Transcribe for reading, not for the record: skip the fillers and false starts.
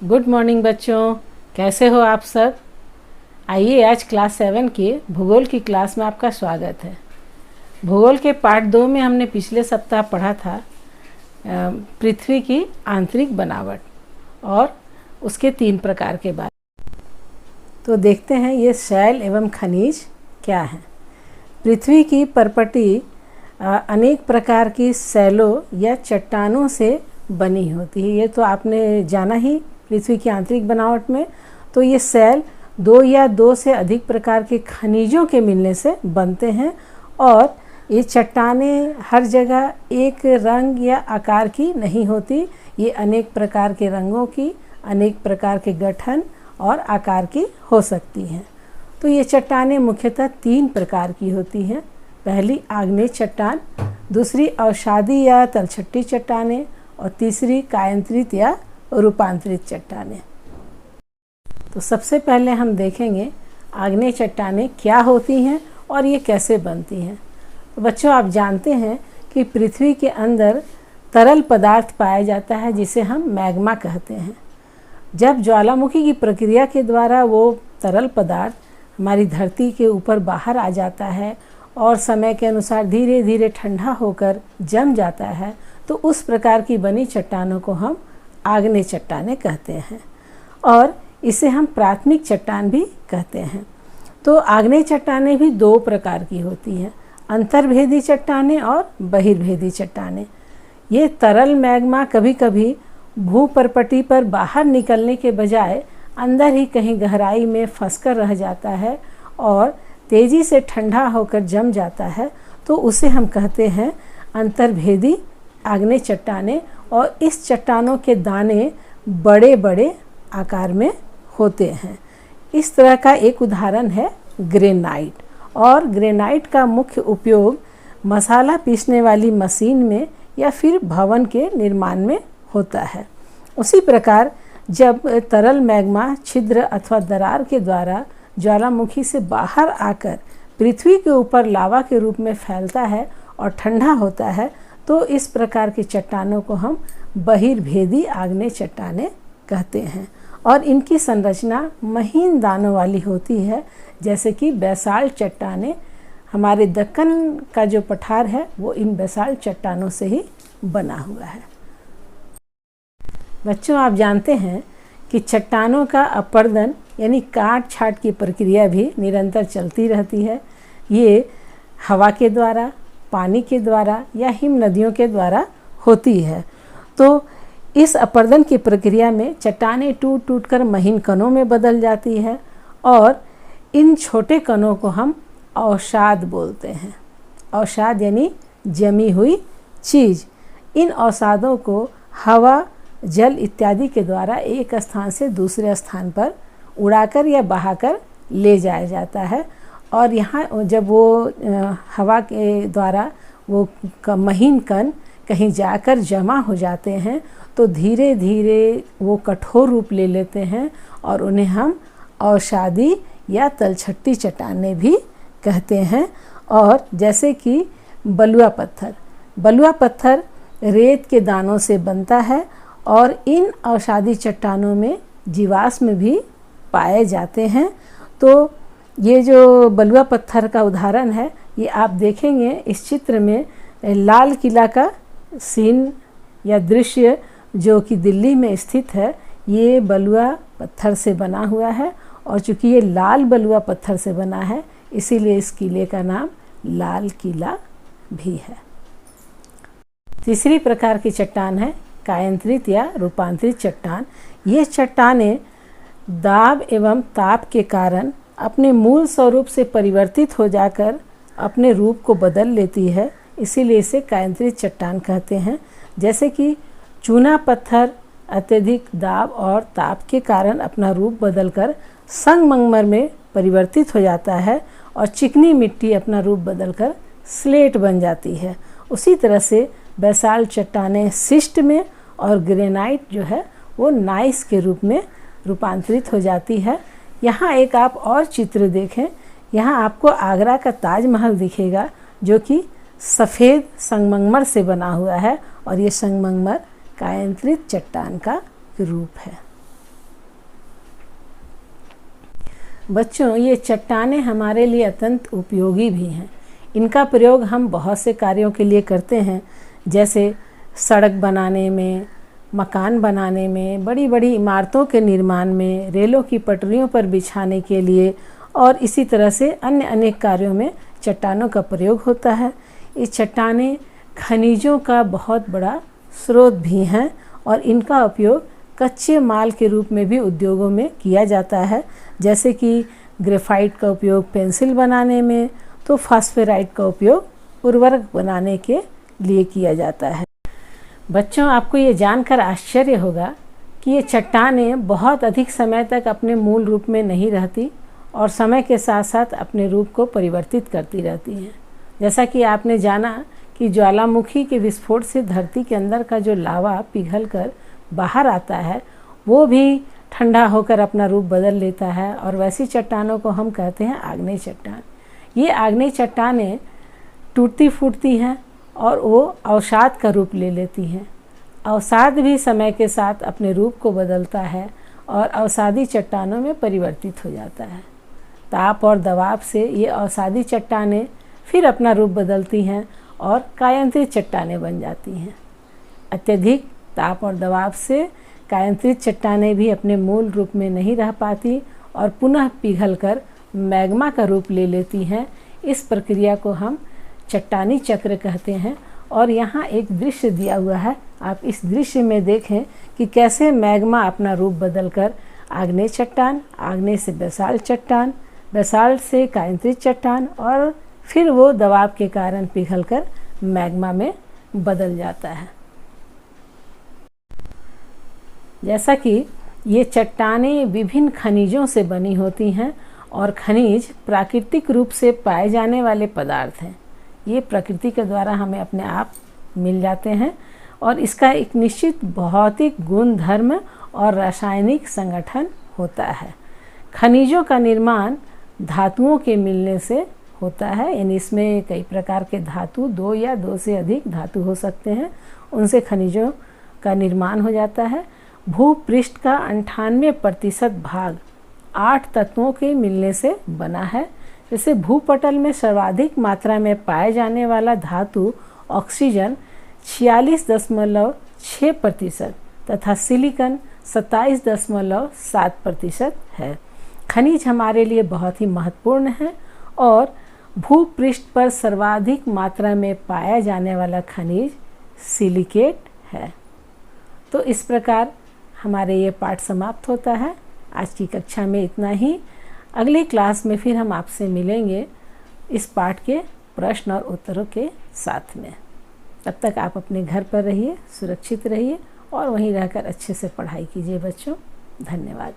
Good morning बच्चों, कैसे हो आप सब। आइए आज क्लास 7 की भूगोल की क्लास में आपका स्वागत है। भूगोल के पार्ट 2 में हमने पिछले सप्ताह पढ़ा था पृथ्वी की आंतरिक बनावट और उसके 3 प्रकार के बारे में। तो देखते हैं ये शैल एवं खनिज क्या हैं। पृथ्वी की परपटी अनेक प्रकार की शैलों या चट्टानों से बनी होती है। ये तो आपने जाना ही पृथ्वी की आंतरिक बनावट में। तो ये शैल 2 या 2 से अधिक प्रकार के खनिजों के मिलने से बनते हैं और ये चट्टानें हर जगह एक रंग या आकार की नहीं होती। ये अनेक प्रकार के रंगों की, अनेक प्रकार के गठन और आकार की हो सकती हैं। तो ये चट्टानें मुख्यतः 3 प्रकार की होती हैं। पहली आग्नेय चट्टान, दूसरी अवसादी या तलछट्टी चट्टानें और तीसरी कायांतरित या रूपांतरित चट्टानें। तो सबसे पहले हम देखेंगे आग्नेय चट्टानें क्या होती हैं और ये कैसे बनती हैं। तो बच्चों, आप जानते हैं कि पृथ्वी के अंदर तरल पदार्थ पाया जाता है जिसे हम मैग्मा कहते हैं। जब ज्वालामुखी की प्रक्रिया के द्वारा वो तरल पदार्थ हमारी धरती के ऊपर बाहर आ जाता है और समय के अनुसार धीरे धीरे ठंडा होकर जम जाता है, तो उस प्रकार की बनी चट्टानों को हम आग्नेय चट्टानें कहते हैं और इसे हम प्राथमिक चट्टान भी कहते हैं। तो आग्नेय चट्टानें भी 2 प्रकार की होती हैं, अंतर्भेदी चट्टानें और बहिर्भेदी चट्टानें। ये तरल मैग्मा कभी कभी भूपर्पटी पर बाहर निकलने के बजाय अंदर ही कहीं गहराई में फंसकर रह जाता है और तेज़ी से ठंडा होकर जम जाता है, तो उसे हम कहते हैं अंतर्भेदी आग्नेय चट्टानें। और इस चट्टानों के दाने बड़े बड़े आकार में होते हैं। इस तरह का एक उदाहरण है ग्रेनाइट। और ग्रेनाइट का मुख्य उपयोग मसाला पीसने वाली मशीन में या फिर भवन के निर्माण में होता है। उसी प्रकार जब तरल मैग्मा छिद्र अथवा दरार के द्वारा ज्वालामुखी से बाहर आकर पृथ्वी के ऊपर लावा के रूप में फैलता है और ठंडा होता है, तो इस प्रकार की चट्टानों को हम बहिर्भेदी आग्नेय चट्टानें कहते हैं और इनकी संरचना महीन दानों वाली होती है, जैसे कि बेसाल्ट चट्टानें। हमारे दक्कन का जो पठार है वो इन बेसाल्ट चट्टानों से ही बना हुआ है। बच्चों, आप जानते हैं कि चट्टानों का अपर्दन यानी काट छाट की प्रक्रिया भी निरंतर चलती रहती है। ये हवा के द्वारा, पानी के द्वारा या हिम नदियों के द्वारा होती है। तो इस अपर्दन की प्रक्रिया में चट्टानें टूट टूट कर महीन कणों में बदल जाती है और इन छोटे कणों को हम अवसाद बोलते हैं। अवसाद यानी जमी हुई चीज़। इन अवसादों को हवा, जल इत्यादि के द्वारा एक स्थान से दूसरे स्थान पर उड़ाकर या बहाकर ले जाया जाता है और यहाँ जब वो हवा के द्वारा वो महीन कण कहीं जाकर जमा हो जाते हैं, तो धीरे धीरे वो कठोर रूप ले लेते हैं और उन्हें हम अवसादी या तलछट्टी चट्टानें भी कहते हैं। और जैसे कि बलुआ पत्थर रेत के दानों से बनता है और इन अवसादी चट्टानों में जीवाश्म भी पाए जाते हैं। तो ये जो बलुआ पत्थर का उदाहरण है, ये आप देखेंगे इस चित्र में लाल किला का सीन या दृश्य जो कि दिल्ली में स्थित है, ये बलुआ पत्थर से बना हुआ है और चूँकि ये लाल बलुआ पत्थर से बना है, इसीलिए इस किले का नाम लाल किला भी है। तीसरी प्रकार की चट्टान है कायांतरित या रूपांतरित चट्टान। ये चट्टानें दाब एवं ताप के कारण अपने मूल स्वरूप से परिवर्तित हो जाकर अपने रूप को बदल लेती है, इसीलिए इसे कायांतरित चट्टान कहते हैं। जैसे कि चूना पत्थर अत्यधिक दाब और ताप के कारण अपना रूप बदलकर संगमरमर में परिवर्तित हो जाता है और चिकनी मिट्टी अपना रूप बदलकर स्लेट बन जाती है। उसी तरह से बेसाल्ट चट्टानें शिस्ट में और ग्रेनाइट जो है वो नाइस के रूप में रूपांतरित हो जाती है। यहाँ एक आप और चित्र देखें, यहाँ आपको आगरा का ताजमहल दिखेगा जो कि सफ़ेद संगमरमर से बना हुआ है और ये संगमरमर कायांतरित चट्टान का रूप है। बच्चों, ये चट्टानें हमारे लिए अत्यंत उपयोगी भी हैं। इनका प्रयोग हम बहुत से कार्यों के लिए करते हैं, जैसे सड़क बनाने में, मकान बनाने में, बड़ी बड़ी इमारतों के निर्माण में, रेलों की पटरियों पर बिछाने के लिए और इसी तरह से अन्य अनेक कार्यों में चट्टानों का प्रयोग होता है। ये चट्टानें खनिजों का बहुत बड़ा स्रोत भी हैं और इनका उपयोग कच्चे माल के रूप में भी उद्योगों में किया जाता है, जैसे कि ग्रेफाइट का उपयोग पेंसिल बनाने में, तो फास्फेराइट का उपयोग उर्वरक बनाने के लिए किया जाता है। बच्चों, आपको ये जानकर आश्चर्य होगा कि ये चट्टानें बहुत अधिक समय तक अपने मूल रूप में नहीं रहती और समय के साथ साथ अपने रूप को परिवर्तित करती रहती हैं। जैसा कि आपने जाना कि ज्वालामुखी के विस्फोट से धरती के अंदर का जो लावा पिघलकर बाहर आता है, वो भी ठंडा होकर अपना रूप बदल लेता है और वैसी चट्टानों को हम कहते हैं आग्नेय चट्टान। ये आग्नेय चट्टानें टूटती फूटती हैं और वो अवसाद का रूप ले लेती हैं। अवसाद भी समय के साथ अपने रूप को बदलता है और अवसादी चट्टानों में परिवर्तित हो जाता है। ताप और दबाव से ये अवसादी चट्टानें फिर अपना रूप बदलती हैं और कायांतरित चट्टानें बन जाती हैं। अत्यधिक ताप और दबाव से कायांतरित चट्टानें भी अपने मूल रूप में नहीं रह पाती और पुनः पिघलकर मैग्मा का रूप ले लेती हैं। इस प्रक्रिया को हम चट्टानी चक्र कहते हैं और यहाँ एक दृश्य दिया हुआ है। आप इस दृश्य में देखें कि कैसे मैग्मा अपना रूप बदलकर आग्नेय चट्टान, आग्नेय से बेसाल्ट चट्टान, बेसाल्ट से कायांतरित चट्टान और फिर वो दबाव के कारण पिघलकर मैग्मा में बदल जाता है। जैसा कि ये चट्टानें विभिन्न खनिजों से बनी होती हैं और खनिज प्राकृतिक रूप से पाए जाने वाले पदार्थ हैं। ये प्रकृति के द्वारा हमें अपने आप मिल जाते हैं और इसका एक निश्चित भौतिक गुण धर्म और रासायनिक संगठन होता है। खनिजों का निर्माण धातुओं के मिलने से होता है, यानी इसमें कई प्रकार के धातु, 2 या 2 से अधिक धातु हो सकते हैं, उनसे खनिजों का निर्माण हो जाता है। भूपृष्ठ का 98% भाग 8 तत्वों के मिलने से बना है। जैसे भूपटल में सर्वाधिक मात्रा में पाए जाने वाला धातु ऑक्सीजन 46.6% तथा सिलिकॉन 27.7% है। खनिज हमारे लिए बहुत ही महत्वपूर्ण है और भूपृष्ठ पर सर्वाधिक मात्रा में पाया जाने वाला खनिज सिलिकेट है। तो इस प्रकार हमारे ये पाठ समाप्त होता है। आज की कक्षा में इतना ही। अगली क्लास में फिर हम आपसे मिलेंगे इस पाठ के प्रश्न और उत्तरों के साथ में। तब तक आप अपने घर पर रहिए, सुरक्षित रहिए और वहीं रहकर अच्छे से पढ़ाई कीजिए बच्चों। धन्यवाद।